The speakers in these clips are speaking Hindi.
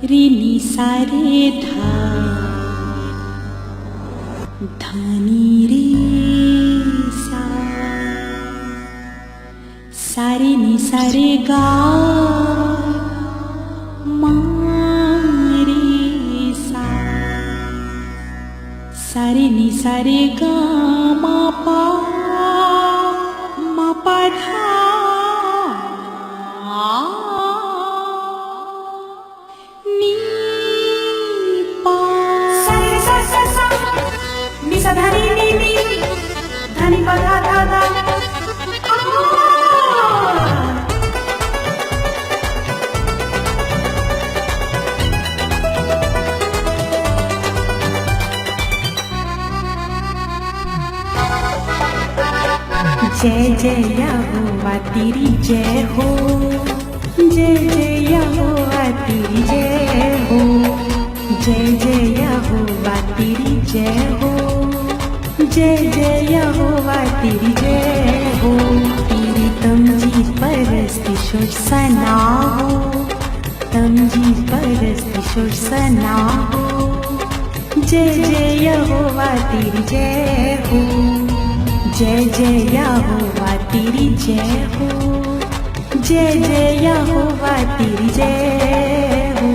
रे नि सा रे धा धा नि रे सा सा रे नि सा रे गा मा रे सा सा रे नि सा रे गा मा पा धा नी पा सा रे सा सा सा नि सा धा नि नी धा नि पा धा धा धा जय जय यहोवा तेरी जय हो, जय जय यहोवा तेरी जय हो, जय जय यहोवा तेरी जय हो, जय जय यहोवा तेरी जय हो। तेरी तमजी परस्ती शोर सना हो, तमजी परस्ती शोर सना हो, जय जय यहोवा तेरी जय हो, जय जय यहोवा तेरी जय हो, जय जय यहोवा तेरी जय हो।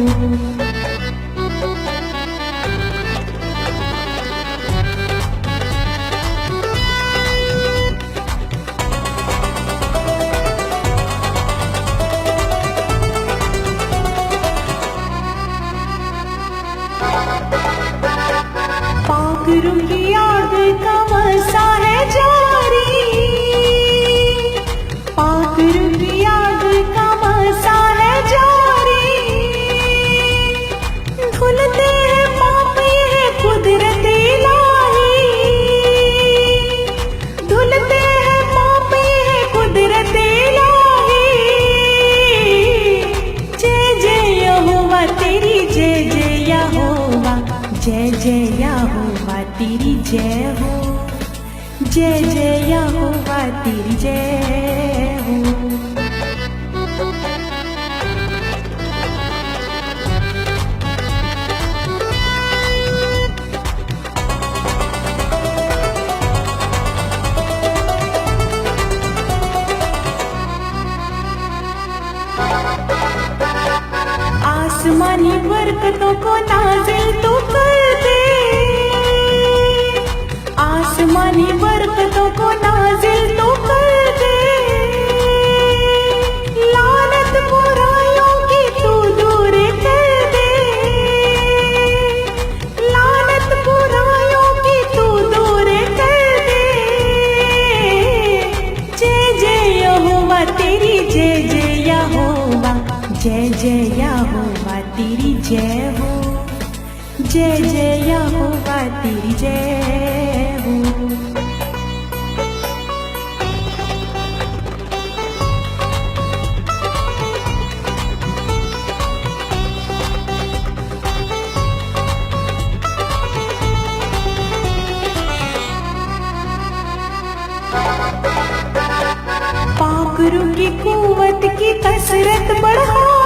पाखरों की आग का वसा है जारी, पाखरों की आग का वसा है जारी, धुलते हैं पापी है कुदरत इलाही, धुलते हैं पापी है कुदरत इलाही। जय जय यहोवा तेरी जय जय यहोवा, जय जय यहोवा तेरी जय हो, जय जय यहोवा तेरी जय हो। आसमानी बरकतों को नाज़िल तो कर दे, आसमानी बरकतों को नाज़िल तो कर दे, लानत बुराइयों की तू दूर कर दे, लानत बुराइयों की तू दूर कर दे। जय जय यहोवा तेरी जय जय यहोवा, जय जय यहोवा तेरी जय हो, जय जय यहोवा तेरी जय हो। पाखरों की कुव्वत की कसरत बढ़ा